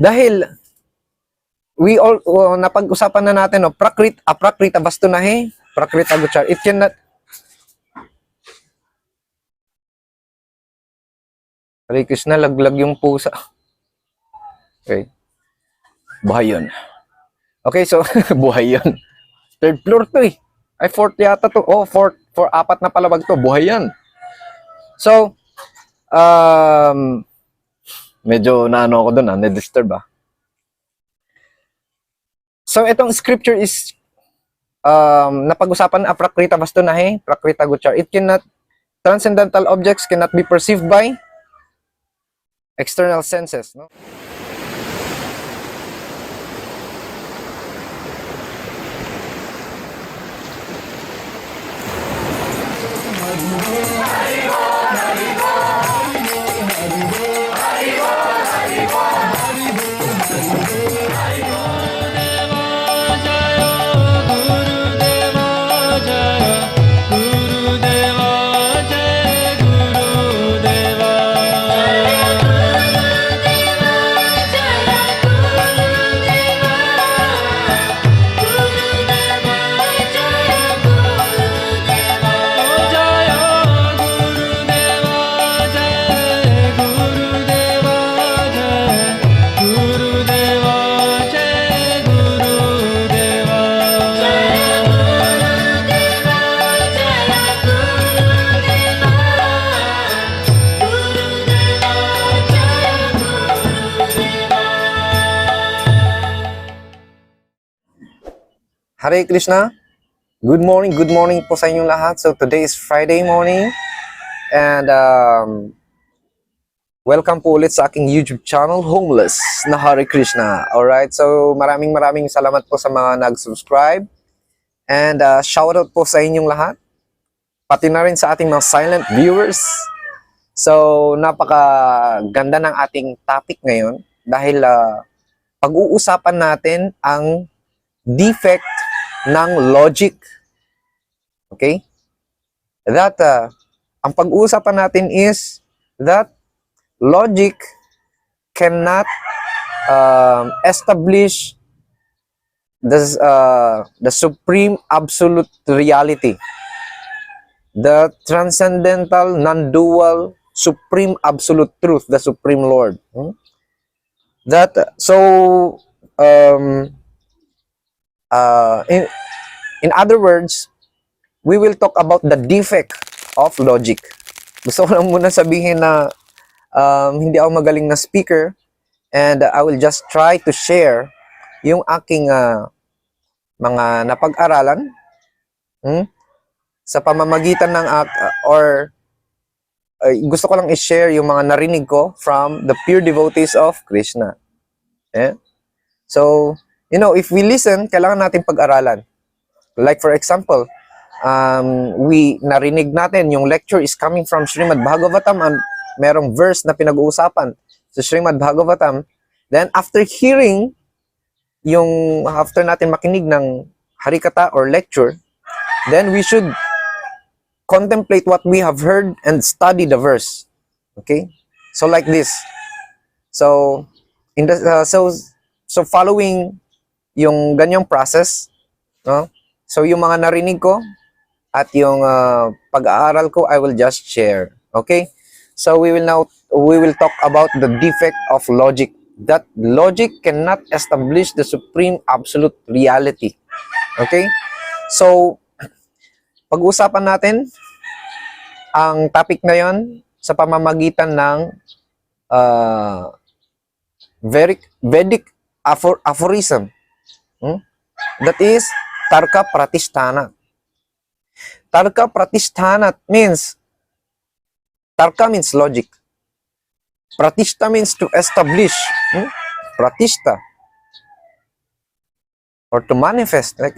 Dahil napag-usapan na natin, no, aprakrita bastunahe, prakrita guchar. It cannot. Hare Krishna, laglag yung pusa. Okay. Buhay yun. Okay, so, buhay yun. Third floor to eh. Ay, fourth yata to. Oh, fourth, apat na palabag to. Buhay yan. So, medyo naano ako doon, na-disturb ah. So, itong scripture is napag-usapan aprakrita bastunahe, prakrita guchar. It cannot, transcendental objects cannot be perceived by external senses, no? Hare Krishna. Good morning po sa inyong lahat. So today is Friday morning and welcome po ulit sa aking YouTube channel, Homeless na Hare Krishna. Alright, so maraming salamat po sa mga nag-subscribe and shoutout po sa inyong lahat. Pati na rin sa ating mga silent viewers. So napakaganda ng ating topic ngayon dahil pag-uusapan natin ang defect ng logic. Okay? That, ang pag-uusapan natin is that logic cannot establish the supreme absolute reality. The transcendental, non-dual, supreme absolute truth, the supreme Lord. That, so, in other words, we will talk about the defect of logic. Gusto ko lang muna sabihin na hindi ako magaling na speaker and I will just try to share yung aking mga napag-aralan sa pamamagitan ng gusto ko lang i-share yung mga narinig ko from the pure devotees of Krishna. Yeah? So, you know, if we listen, kailangan natin pag-aralan. Like for example, narinig natin, yung lecture is coming from Srimad Bhagavatam and merong verse na pinag-uusapan sa Srimad Bhagavatam. Then after hearing, after natin makinig ng harikata or lecture, then we should contemplate what we have heard and study the verse. Okay? So like this. So, so following yung ganyang process, no? So yung mga narinig ko at yung pag-aaral ko, I will just share. Okay? So we will talk about the defect of logic. That logic cannot establish the supreme absolute reality. Okay? So pag-usapan natin ang topic ngayon sa pamamagitan ng Vedic aphorism. That is Tarka Pratisthana. Tarka Pratisthana means, Tarka means logic. Pratishta means to establish. Pratishta. Or to manifest. Like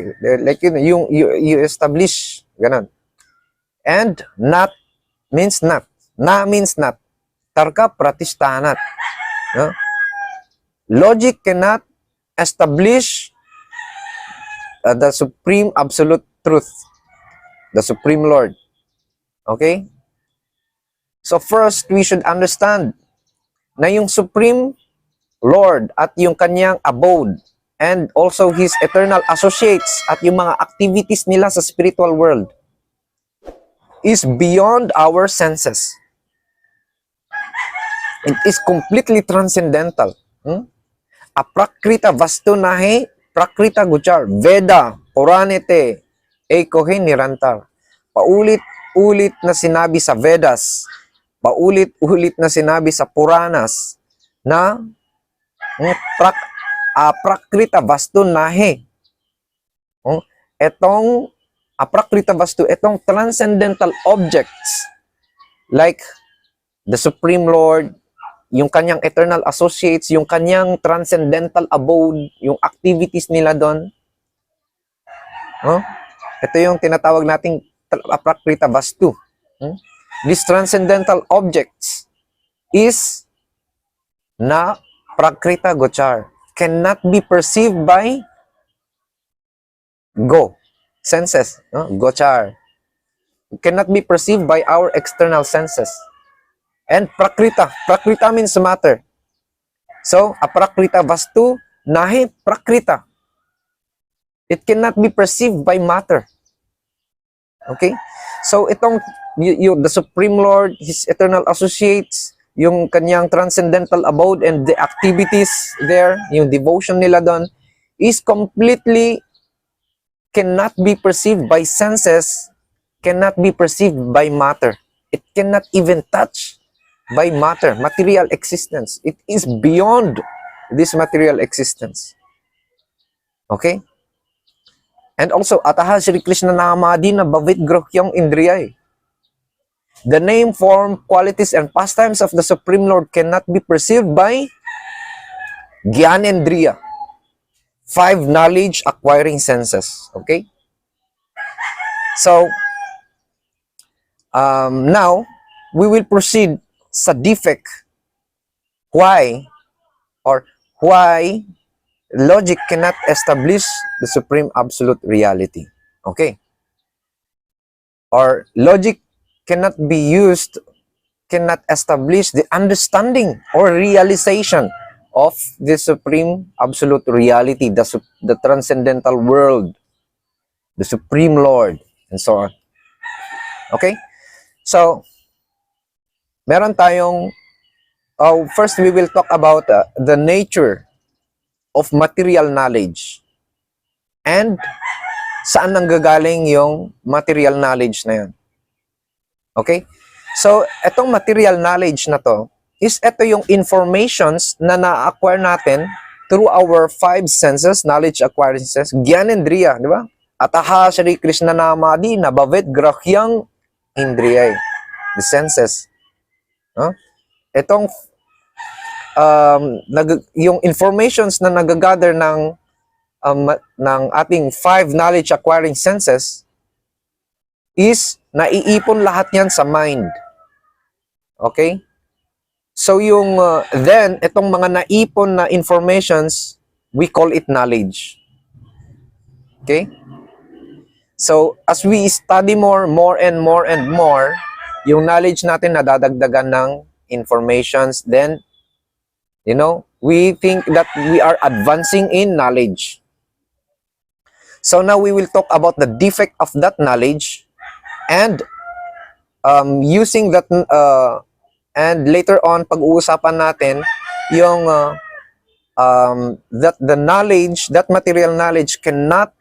you establish. Ganon. And not means not. Na means not. Tarka Pratisthana. No? Logic cannot establish the supreme absolute truth, the supreme Lord. Okay? So first, we should understand na yung supreme Lord at yung kanyang abode, and also His eternal associates at yung mga activities nila sa spiritual world is beyond our senses. It is completely transcendental. Aprakrita vastu nahi, prakrita guchar, Veda, Puranete, Ekohin nirantar. Paulit-ulit na sinabi sa Vedas, paulit-ulit na sinabi sa Puranas, na aprakrita vastu nahi. Etong aprakrita vastu, etong transcendental objects, like the Supreme Lord, yung kanyang eternal associates, yung kanyang transcendental abode, yung activities nila doon. Ito yung tinatawag nating aprakrita vastu. These transcendental objects is na prakrita gochar, cannot be perceived by senses. Gochar cannot be perceived by our external senses. And prakrita means matter. So, aprakrita vastu nahi prakrita. It cannot be perceived by matter. Okay? So, itong the Supreme Lord, His eternal associates, yung kanyang transcendental abode and the activities there, yung devotion nila doon, is completely cannot be perceived by senses, cannot be perceived by matter. It cannot even touch by matter, material existence. It is beyond this material existence. Okay? And also, ataha Hare Krishna nahamadi na bavit grohyang indriyay. The name, form, qualities, and pastimes of the Supreme Lord cannot be perceived by Gyanendriya, 5 knowledge acquiring senses. Okay? So, now, we will proceed sa defect. Why logic cannot establish the supreme absolute reality. Okay? Or logic cannot be used, cannot establish the understanding or realization of the supreme absolute reality, the transcendental world, the Supreme Lord, and so on. Okay? So, meron tayong, first we will talk about the nature of material knowledge. And saan nanggagaling yung material knowledge na yun. Okay? So, etong material knowledge na to, is ito yung informations na na-acquire natin through our 5 senses, knowledge acquiring senses, Gyanendriya, di ba? Ataha Hare Krishna namadi nabavet grahyang indriyay. The senses. Itong yung informations na nagagather ng ating 5 knowledge acquiring senses is naiipon lahat yan sa mind. Okay? So yung then itong mga naipon na informations, we call it knowledge. Okay? So as we study more and more, yung knowledge natin nadadagdagan ng informations, then we think that we are advancing in knowledge. So now we will talk about the defect of that knowledge, and using that, and later on pag-uusapan natin yung that the knowledge, that material knowledge cannot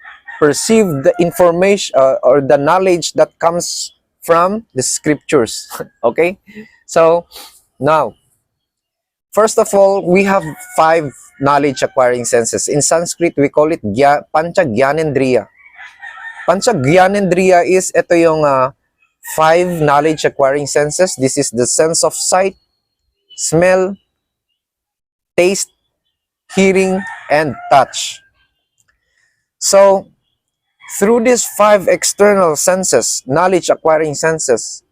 perceive the information or the knowledge that comes from the scriptures. Okay? So now, first of all, we have 5 knowledge acquiring senses. In Sanskrit, we call it Pancha Gyanendriya. Pancha Gyanendriya is ito yung 5 knowledge acquiring senses. This is the sense of sight, smell, taste, hearing, and touch. So, through these 5 external senses, knowledge acquiring senses,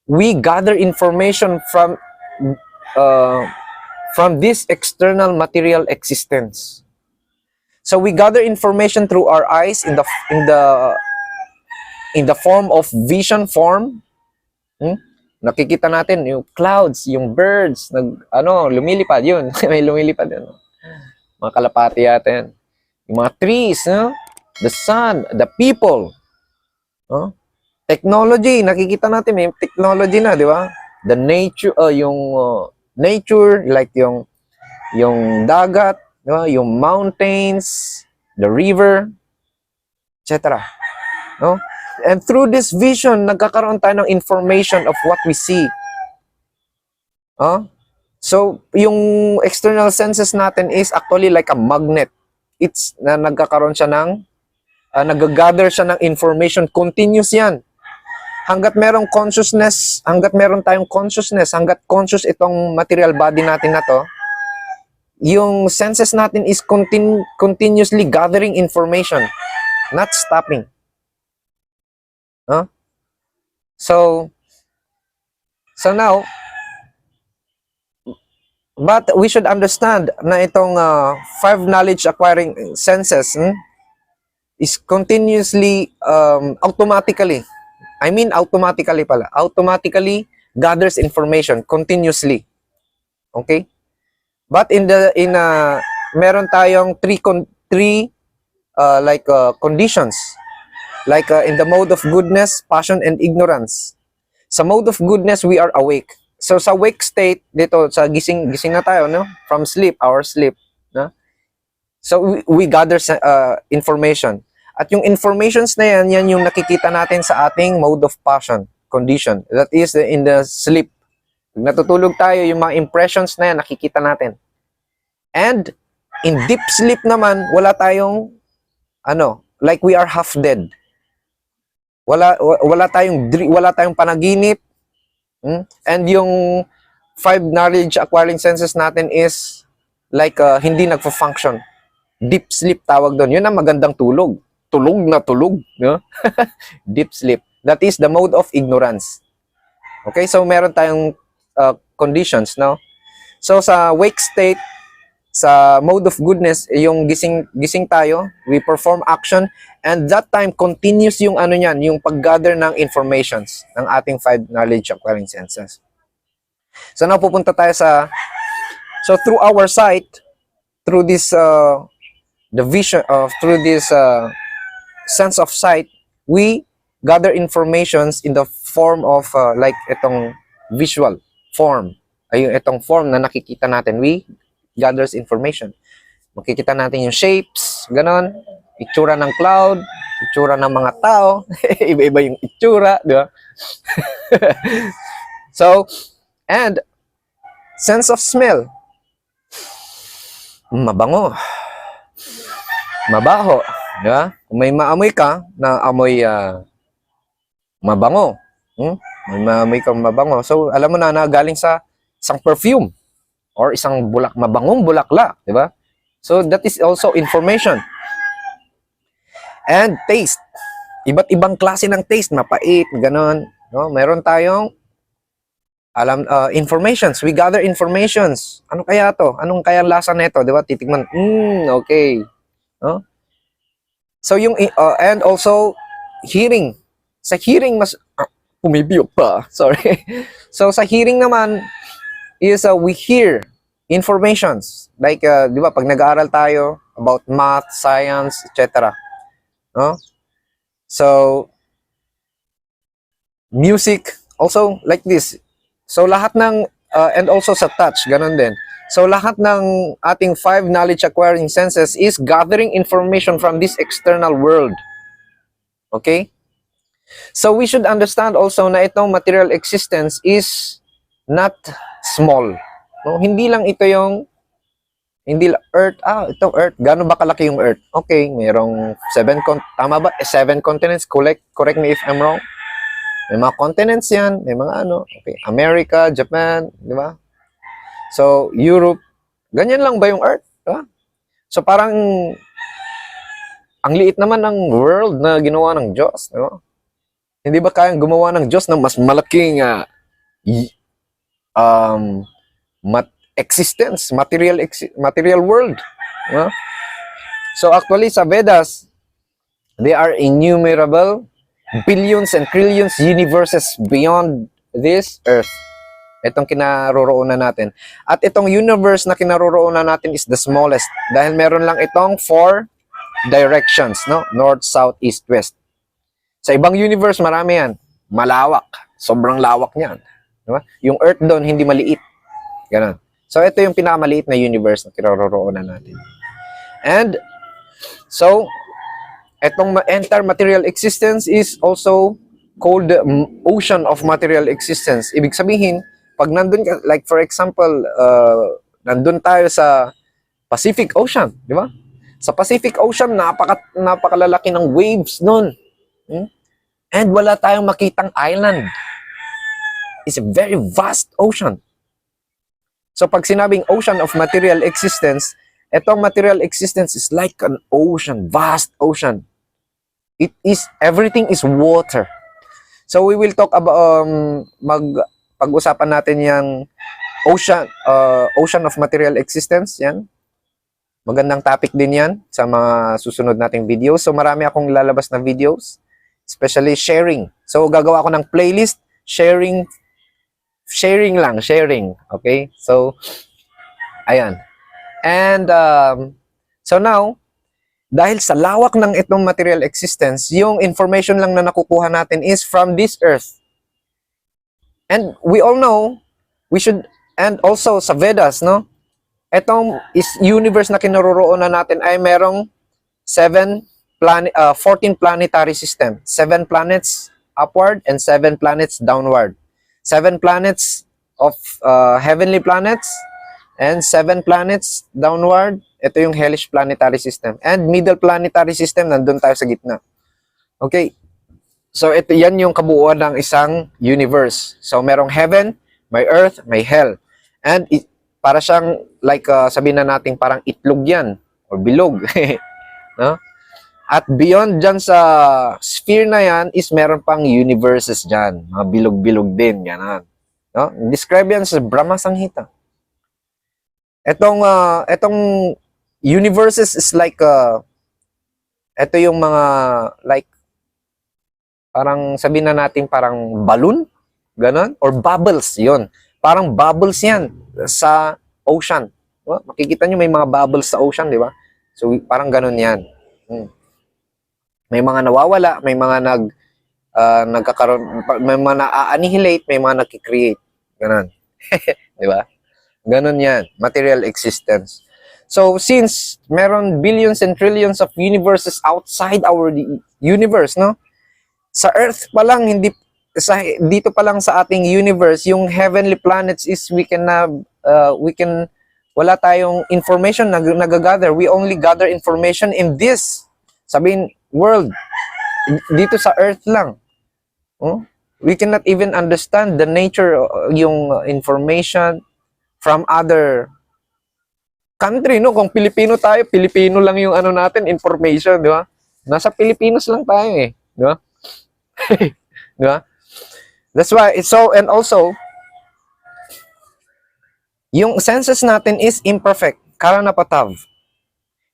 we gather information from this external material existence. So we gather information through our eyes in the form of vision form, Nakikita natin yung clouds, yung birds, lumilipad yun. May lumilipad yun. Mga kalapati yata yan. Yung mga trees, no? The sun, the people. No? Technology, nakikita natin may technology na, di ba? The nature, nature, like yung dagat, di ba? Yung mountains, the river, etc. No? And through this vision, nagkakaroon tayo ng information of what we see. So, yung external senses natin is actually like a magnet. It's na nagkakaroon siya ng, nag-gather siya ng information. Continuous yan. Hanggat merong consciousness, hanggat meron tayong consciousness, hanggat conscious itong material body natin na to, yung senses natin is continuously gathering information, not stopping. So now, but we should understand na itong 5 knowledge acquiring senses is continuously, automatically gathers information continuously. Okay? But meron tayong three conditions. Like in the mode of goodness, passion, and ignorance. Sa mode of goodness, we are awake. So sa wake state, dito, sa gising na tayo, no? From sleep, our sleep. No? So we gather information. At yung informations na yan yung nakikita natin sa ating mode of passion condition. That is in the sleep. Pag natutulog tayo, yung mga impressions na yan, nakikita natin. And in deep sleep naman, wala tayong, like we are half dead. Wala tayong panaginip. And yung 5 knowledge acquiring senses natin is like hindi nagfa-function. Deep sleep tawag doon. Yun ang magandang tulog. Tulog na tulog. No? Deep sleep. That is the mode of ignorance. Okay, so meron tayong conditions, no? So sa wake state, sa mode of goodness, yung gising tayo, we perform action, and that time continuous yung yung pag-gather ng informations ng ating 5 knowledge acquiring senses. So now pupunta tayo so through our sight, through this the vision through this sense of sight, we gather informations in the form of like itong visual form. Ayun, itong form na nakikita natin, we gathers information. Makikita natin yung shapes, ganon, itsura ng cloud, itsura ng mga tao, iba-iba yung itsura, di ba? So, and sense of smell. Mabango. Mabaho, di ba? Kung may maamoy ka na amoy mabango, may maamoy kang mabango. So, alam mo na galing sa isang perfume or isang mabangong bulaklak, di ba? So that is also information. And taste. Iba't ibang klase ng taste, mapait, ganon, no? Meron tayong informations. We gather informations. Ano kaya to? Anong kaya lasa nito, di ba? Titikman. Okay. No? So yung and also hearing. Sa hearing mas pumibiyok pa. Sorry. So sa hearing naman is we hear informations like di ba pag nag-aaral tayo about math, science, etc. No? So music also like this. So lahat ng and also sa touch, ganun din. So lahat ng ating 5 knowledge acquiring senses is gathering information from this external world. Okay? So we should understand also na itong material existence is not small. No, hindi lang ito yung Earth. Ito Earth. Gaano ba kalaki yung Earth? Okay, mayroong 7 tama ba? 7 continents. Correct me if I'm wrong. May mga continents 'yan, may mga Okay, America, Japan, di ba? So, Europe. Ganyan lang ba yung Earth? Diba? So parang ang liit naman ng world na ginawa ng Diyos, di ba? Hindi ba kayang gumawa ng Diyos ng mas malaking existence, material world? So actually sa Vedas, they are innumerable billions and trillions universes beyond this earth. Itong kinaroroonan natin. At itong universe na kinaroroonan natin is the smallest. Dahil meron lang itong 4 directions, no? North, south, east, west. Sa ibang universe, marami yan. Malawak. Sobrang lawak niyan. Diba? Yung earth doon, hindi maliit. Ganun. So, ito yung pinakamaliit na universe na kinaroroonan natin. And, so, itong entire material existence is also called the ocean of material existence. Ibig sabihin, pag nandun ka, like for example, nandun tayo sa Pacific Ocean, di ba? Sa Pacific Ocean, napakalalaki ng waves nun. And wala tayong makitang island. It's a very vast ocean. So pag sinabing ocean of material existence, itong material existence is like an ocean, vast ocean. Everything is water. So we will talk about, pag-usapan natin yung ocean of material existence, yan. Magandang topic din yan sa mga susunod nating videos. So marami akong lalabas na videos, especially sharing. So gagawa ako ng playlist, sharing lang, sharing. Okay? So, ayan. And, so now, dahil sa lawak ng itong material existence, yung information lang na nakukuha natin is from this earth. And we all know, and also sa Vedas, no? Itong universe na kinaroroonan natin ay merong 14 planetary system. 7 planets upward and 7 planets downward. 7 planets of heavenly planets and 7 planets downward. Ito yung hellish planetary system. And middle planetary system, nandun tayo sa gitna. Okay. So, yan yung kabuuan ng isang universe. So, merong heaven, may earth, may hell. And para siyang, like, sabihin na natin, parang itlog yan, or bilog. No? At beyond dyan sa sphere na yan, is meron pang universes dyan. Mga bilog-bilog din, yan. No? Describe yan sa Brahma Sanghita. Etong universes is like, ito yung mga, like, parang sabihin na natin parang balloon, ganon, or bubbles, yon. Parang bubbles yan sa ocean. Diba? Makikita nyo may mga bubbles sa ocean, di ba? So, parang ganon yan. May mga nawawala, may mga nagkakaroon, may mga na-annihilate, may mga nagki-create. Ganon. Di ba? Ganon yan. Material existence. So, since meron billions and trillions of universes outside our universe, no? Sa Earth pa lang, dito pa lang sa ating universe, yung heavenly planets is wala tayong information na nagagather. We only gather information in this, sabihin, world. Dito sa Earth lang. We cannot even understand the nature, yung information from other country, no? Kung Pilipino tayo, Pilipino lang yung ano natin, information, di ba? Nasa Pilipinas lang tayo eh, di ba? Di ba? That's why it's so, and also, yung senses natin is imperfect, karanapatav.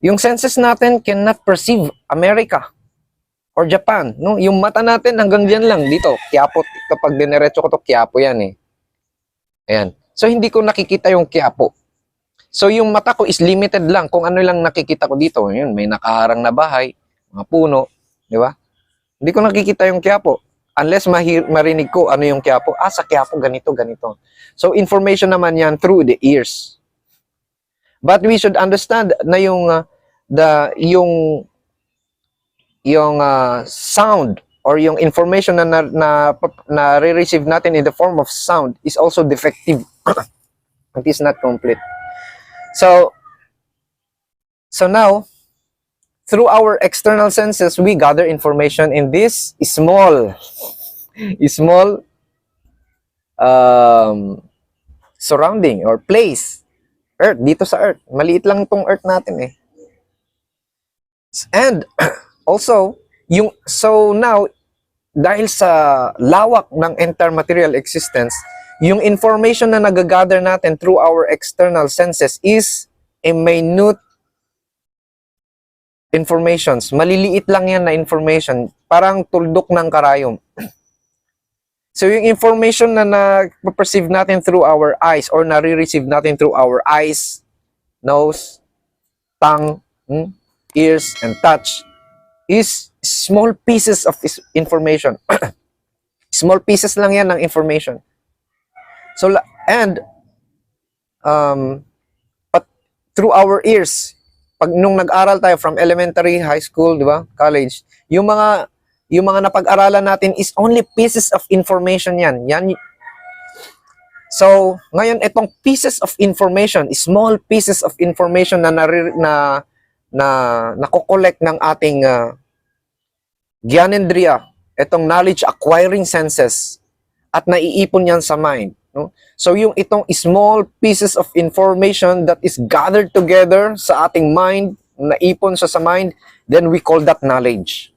Yung senses natin cannot perceive America or Japan, no? Yung mata natin hanggang diyan lang, dito, Quiapo, kapag dinerecho ko to, Quiapo yan eh. Ayan. So, hindi ko nakikita yung Quiapo. So, yung mata ko is limited lang kung ano lang nakikita ko dito. Yun, may nakaharang na bahay, mga puno, di ba? Hindi ko nakikita yung Quiapo. Unless marinig ko ano yung Quiapo. Sa Quiapo, ganito, ganito. So, information naman yan through the ears. But we should understand na yung sound or yung information na re-receive natin in the form of sound is also defective. It is not complete. So now, through our external senses, we gather information in this small surrounding or place. Earth, dito sa Earth. Maliit lang itong Earth natin eh. And also, so now, dahil sa lawak ng entire material existence, yung information na nagagather natin through our external senses is a minute informations. Maliliit lang yan na information. Parang tuldok ng karayom. So yung information na na-perceive natin through our eyes or nare-receive natin through our eyes, nose, tongue, ears, and touch is small pieces of information. Small pieces lang yan ng information. So, and but through our ears, pag nung nag-aral tayo from elementary, high school, di ba, college, yung mga napag-aralan natin is only pieces of information yan. So, ngayon itong pieces of information, small pieces of information na nako-collect ng ating gyanendriya, itong knowledge acquiring senses, at naiipon yan sa mind. No? So, yung itong small pieces of information that is gathered together sa ating mind, naipon siya sa mind, then we call that knowledge.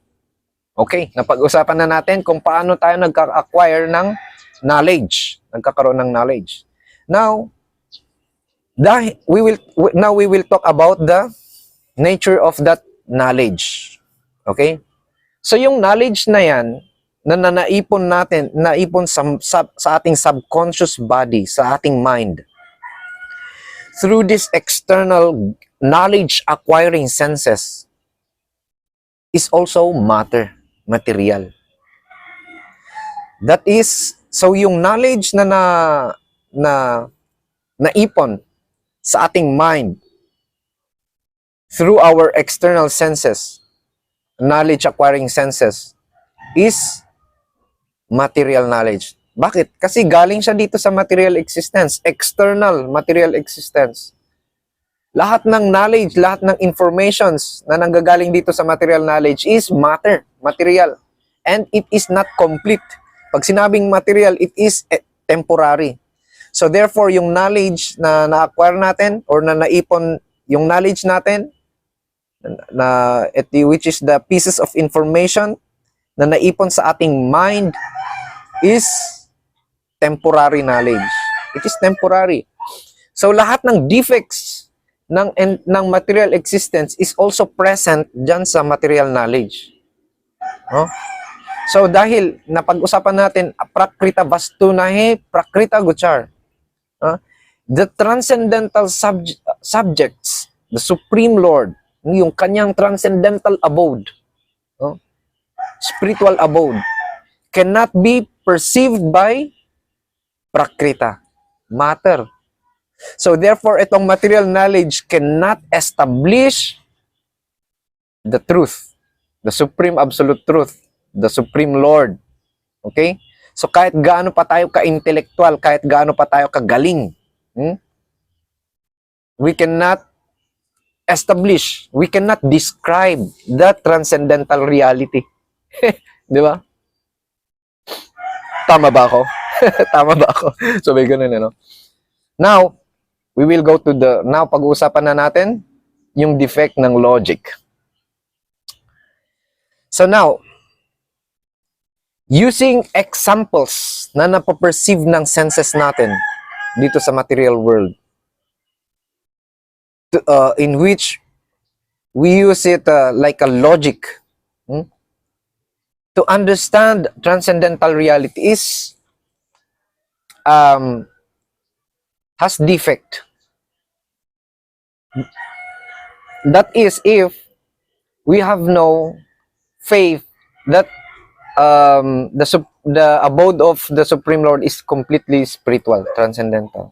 Okay, napag-usapan na natin kung paano tayo nagka-acquire ng knowledge, nagkakaroon ng knowledge. Now, we will talk about the nature of that knowledge. Okay? So yung knowledge na yan, na naipon natin, naipon sa ating subconscious body, sa ating mind, through this external knowledge acquiring senses, is also material. That is, so yung knowledge na naipon sa ating mind through our external senses, knowledge acquiring senses, is material knowledge. Bakit? Kasi galing siya dito sa material existence, external material existence. Lahat ng knowledge, lahat ng informations na nanggagaling dito sa material knowledge is material. And it is not complete. Pag sinabing material, it is temporary. So therefore, yung knowledge na na-acquire natin or na naipon, yung knowledge natin, which is the pieces of information na naipon sa ating mind, is temporary knowledge. It is temporary. So lahat ng defects ng material existence is also present dyan sa material knowledge. No? So dahil napag-usapan natin prakrita vastunahe, prakrita gochar. The transcendental subjects, the Supreme Lord, yung kanyang transcendental abode, spiritual abode, cannot be perceived by prakrita, matter. So therefore, itong material knowledge cannot establish the truth, the supreme absolute truth, the Supreme Lord. Okay? So kahit gaano pa tayo ka-intellectual, kahit gaano pa tayo kagaling, we cannot establish, we cannot describe that transcendental reality. Di ba? Tama ba ako? Tama ba ako? So may ganun, ano? Now, we will go to now pag-uusapan na natin yung defect ng logic. So now, using examples na napaperceive ng senses natin dito sa material world, in which we use it like a logic to understand transcendental reality is has defect. That is, if we have no faith that the abode of the Supreme Lord is completely spiritual, transcendental.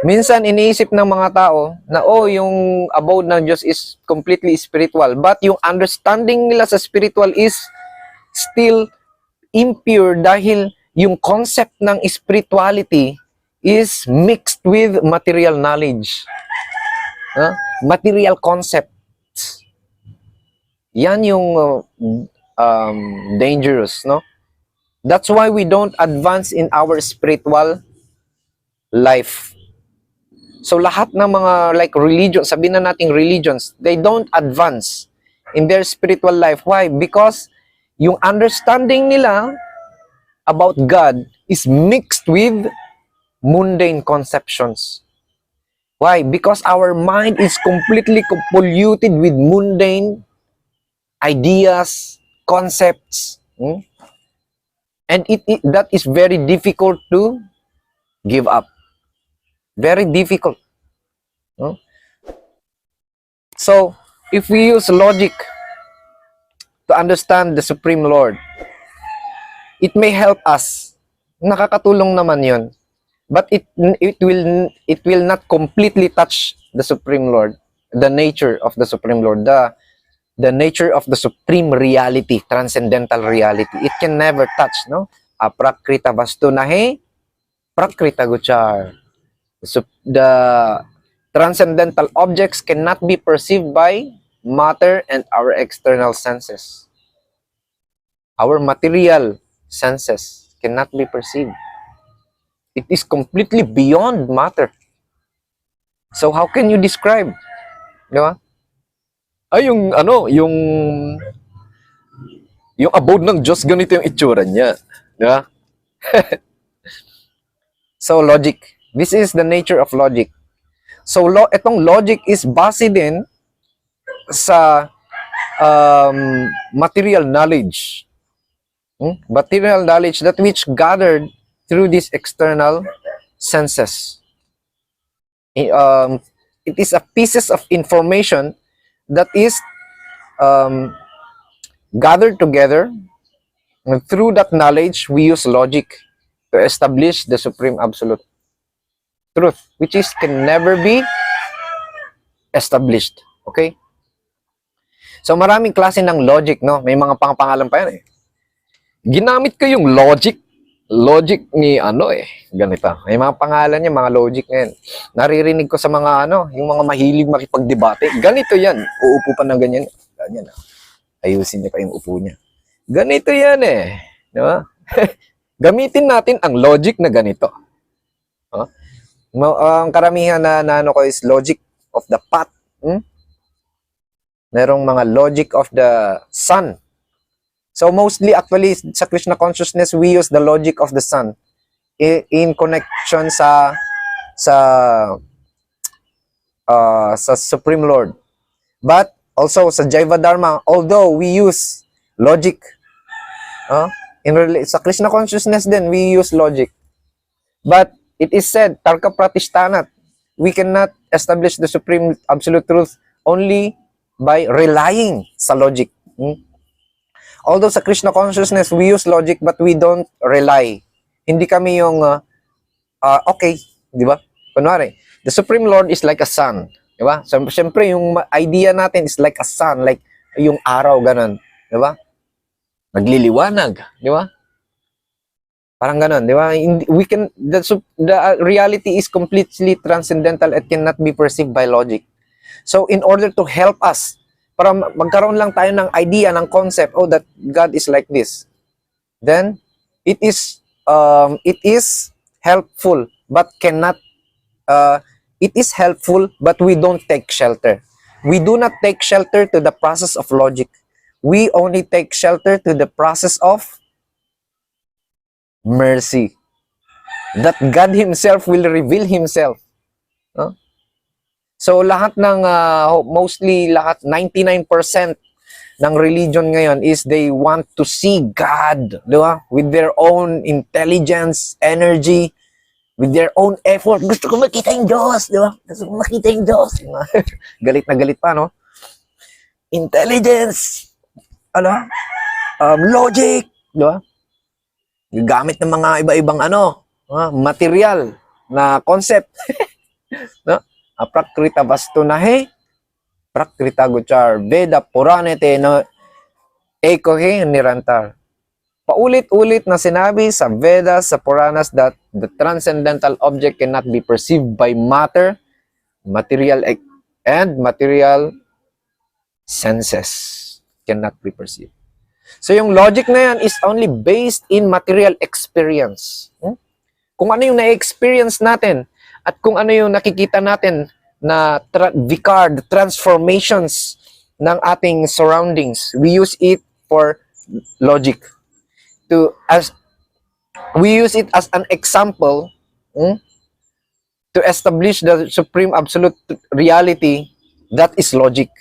Minsan iniisip ng mga tao na yung abode ng Diyos is completely spiritual, but yung understanding nila sa spiritual is still impure dahil yung concept ng spirituality is mixed with material knowledge. Material concepts. Yan yung dangerous, no? That's why we don't advance in our spiritual life. So lahat ng mga like religion, sabihin na nating religions, they don't advance in their spiritual life. Why? Because yung understanding nila about God is mixed with mundane conceptions. Why? Because our mind is completely polluted with mundane ideas, concepts. And that is very difficult to give up. Very difficult. No? So, if we use logic to understand the Supreme Lord, it may help us. Nakakatulong naman yun. But it will not completely touch the Supreme Lord, the nature of the Supreme Lord, the nature of the supreme reality, transcendental reality. It can never touch, no? Aprakrita vastu nahe, prakrita gochar. The transcendental objects cannot be perceived by matter and our external senses. Our material senses cannot be perceived. It is completely beyond matter. So how can you describe? Di ba? Ay, yung abode ng Diyos, ganito yung itsura niya. Di ba? So, logic. This is the nature of logic. So, itong logic is base din sa material knowledge. Material knowledge that which gathered through these external senses. It is a pieces of information that is gathered together. And through that knowledge, we use logic to establish the supreme absolute truth, which is can never be established. Okay? So maraming klase ng logic, no? May mga pangalan pa yan eh. Ginamit ko yung logic ni ganito. May mga pangalan niya, mga logic ngayon. Naririnig ko sa mga yung mga mahilig makipagdebate. Ganito yan. Uupo pa ng ganyan. Ganyan. Ayusin niya pa yung upo niya. Ganito yan eh. Di ba? Gamitin natin ang logic na ganito. Ang karamihan na ko is logic of the path. Merong mga logic of the sun. So mostly actually sa Krishna consciousness we use the logic of the sun in connection sa Supreme Lord. But also sa Jaiva Dharma, although we use logic, sa Krishna consciousness din we use logic. But it is said, tarka pratishtanat, we cannot establish the supreme absolute truth only by relying sa logic. Although sa Krishna consciousness, we use logic but we don't rely. Hindi kami yung, okay, di ba? Kunwari, the Supreme Lord is like a sun. Di ba? So, siyempre, yung idea natin is like a sun, like yung araw, ganun. Di ba? Nagliliwanag. Di ba? Parang ganun, di ba? We can, the reality is completely transcendental. It cannot be perceived by logic. So, in order to help us, para magkaroon lang tayo ng idea, ng concept, that God is like this. Then, it is helpful, but cannot, it is helpful, but we don't take shelter. We do not take shelter to the process of logic. We only take shelter to the process of mercy. That God Himself will reveal Himself. So lahat ng mostly 99% ng religion ngayon is they want to see God, di ba? With their own intelligence, energy, with their own effort. Gusto ko makita yung Diyos, di ba? Gusto ko makita yung Diyos. Galit na galit pa, no? Intelligence, logic, di ba? Gamit ng mga iba-ibang material na concept. No? Aprakrita vastu nahe, prakrita gochar, Veda Puranete no ekohe nirantar. Paulit-ulit na sinabi sa Vedas, sa Puranas that the transcendental object cannot be perceived by matter, material senses cannot be perceived. So yung logic na yan is only based in material experience. Kung ano yung na-experience natin, at kung ano yung nakikita natin na the transformations ng ating surroundings, we use it for logic. We use it as an example to establish the supreme absolute reality that is logic.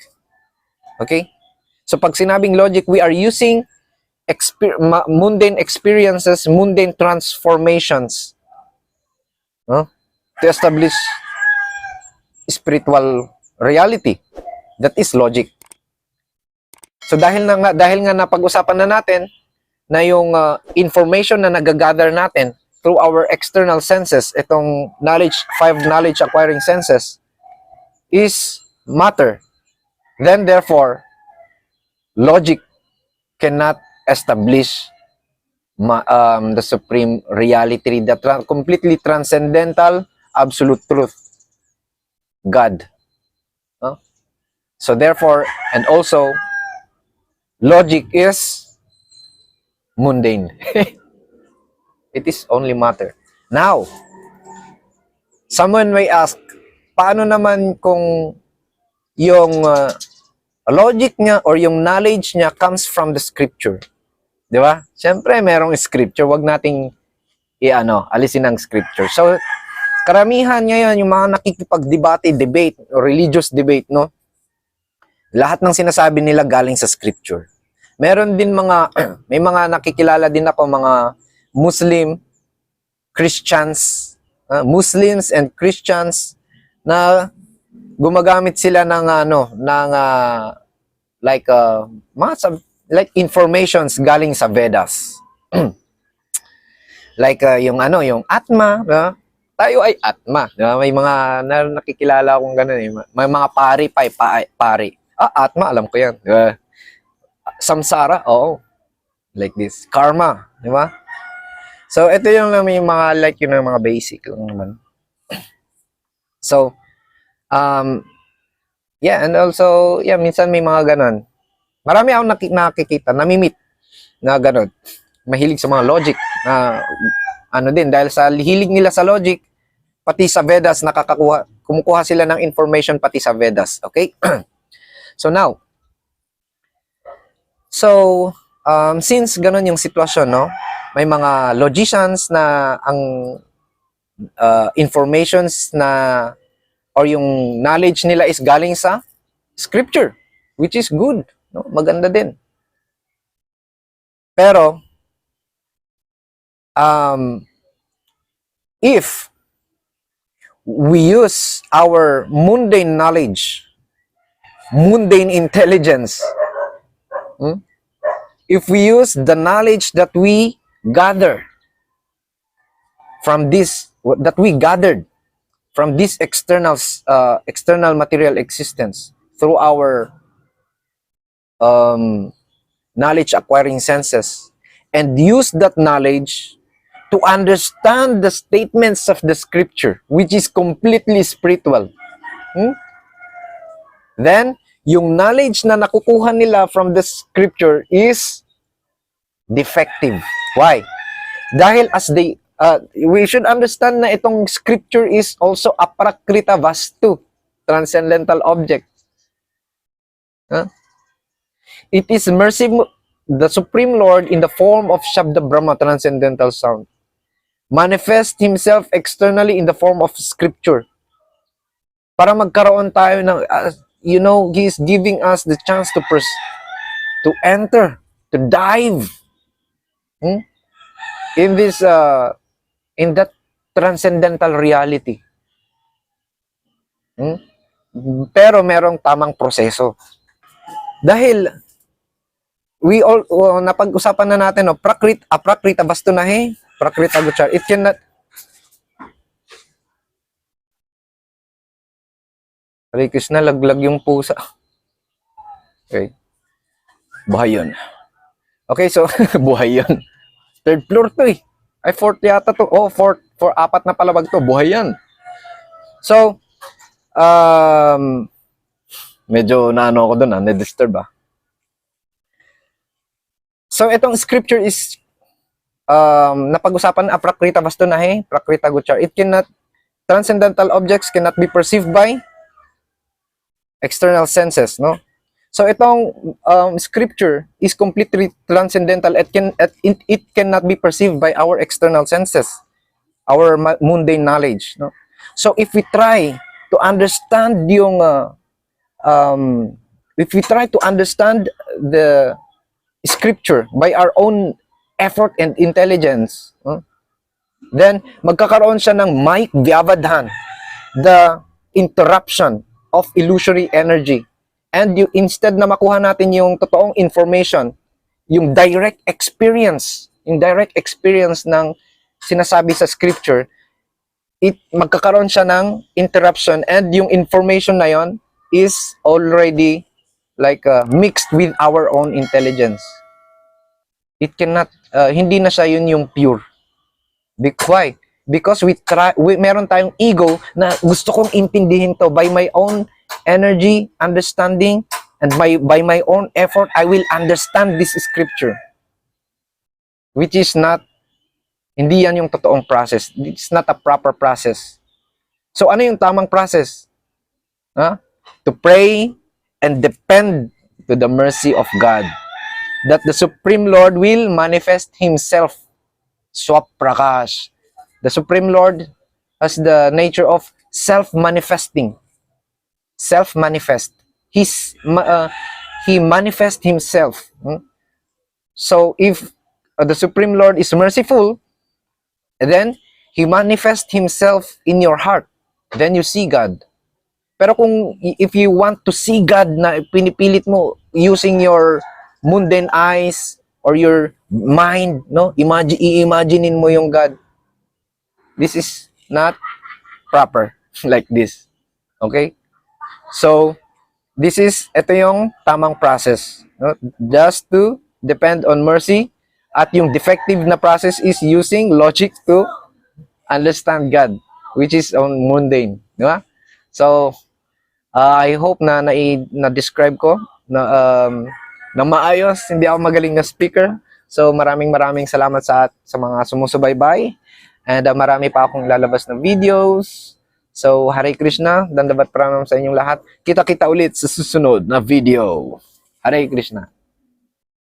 Okay? So pag sinabing logic, we are using mundane experiences, mundane transformations, no? To establish spiritual reality. That is logic. So dahil nga napag-usapan na natin na yung information na nagagather natin through our external senses, itong five knowledge acquiring senses, is matter. Then therefore, logic cannot establish the supreme reality, the completely transcendental absolute truth, God. So therefore, and also, logic is mundane. It is only matter. Now, someone may ask, paano naman kung yung logic niya or yung knowledge niya comes from the scripture? Di ba? Siyempre, merong scripture. Wag nating alisin ang scripture. So, karamihan ngayon, yung mga debate, or religious debate, no? Lahat ng sinasabi nila galing sa scripture. Meron din may mga nakikilala din ako, mga Muslim, Christians, Muslims and Christians na gumagamit sila ng like informations galing sa Vedas. Like yung Atma, tayo ay Atma. May mga nakikilala akong ganun eh. May mga pari. Atma, alam ko yan. Samsara, oo. Like this. Karma, di ba? So, ito yung may mga mga basic lang naman. So, and also, minsan may mga ganun. Marami akong nakikita, namimit na ganun. Mahilig sa mga logic na dahil sa hilig nila sa logic, pati sa Vedas kumukuha sila ng information pati sa Vedas, okay? So now, since ganun yung sitwasyon, no? May mga logicians na ang informations na or yung knowledge nila is galing sa scripture, which is good, no? Maganda din. Pero if we use our mundane knowledge, mundane intelligence, if we use the knowledge that we gather from this, that we gathered from this external material existence through our knowledge acquiring senses, and use that knowledge to understand the statements of the scripture, which is completely spiritual, then yung knowledge na nakukuha nila from the scripture is defective. Why? Dahil we should understand na itong scripture is also aprakrita vastu, transcendental object. It is merciful, the Supreme Lord in the form of Shabda Brahma, transcendental sound, manifest Himself externally in the form of scripture. Para magkaroon tayo ng, He is giving us the chance to enter, to dive in this, in that transcendental reality. Pero merong tamang proseso. Dahil napag-usapan na natin, aprakrita bastunahe, prakrita guchar. It cannot. Hare Krishna, laglag yung pusa. Okay. Buhay yun. Okay, so, buhay yun. Third floor to eh. Ay, fourth yata to. Oh, fourth, apat na palabag to. Buhay yan. So, medyo ako doon, na-disturb . So, itong scripture is napag-usapan aprakrita bastunahe, prakrita guchar. Transcendental objects cannot be perceived by external senses, no? So, itong scripture is completely transcendental. It cannot be perceived by our external senses, our mundane knowledge, no? So, if we try to understand if we try to understand the scripture by our own effort and intelligence, then magkakaroon siya ng mic vyavadhan, the interruption of illusory energy. And you, instead na makuha natin yung totoong information, yung direct experience ng sinasabi sa scripture, magkakaroon siya ng interruption, and yung information na yon is already like mixed with our own intelligence. It cannot, hindi na siya yun yung pure. Why? Because meron tayong ego na gusto kong intindihin to by my own energy, understanding, and by my own effort, I will understand this scripture. Which is not, hindi yan yung totoong process. It's not a proper process. So ano yung tamang process? To pray and depend to the mercy of God, that the Supreme Lord will manifest Himself. Swaprakash. The Supreme Lord has the nature of self-manifesting. Self-manifest. He manifests Himself. So if the Supreme Lord is merciful, then He manifests Himself in your heart. Then you see God. Pero kung if you want to see God na pinipilit mo using your mundane eyes or your mind, no? Imaginein mo yung God. This is not proper like this. Okay? So, ito yung tamang process. No? Just to depend on mercy. At yung defective na process is using logic to understand God, which is on mundane. Di ba? So, I hope na na-describe ko na maayos. Hindi ako magaling na speaker. So maraming salamat sa mga sumusubaybay. And marami pa akong lalabas na videos. So Hare Krishna, dandavat pranam sa inyong lahat. Kita-kita ulit sa susunod na video. Hare Krishna.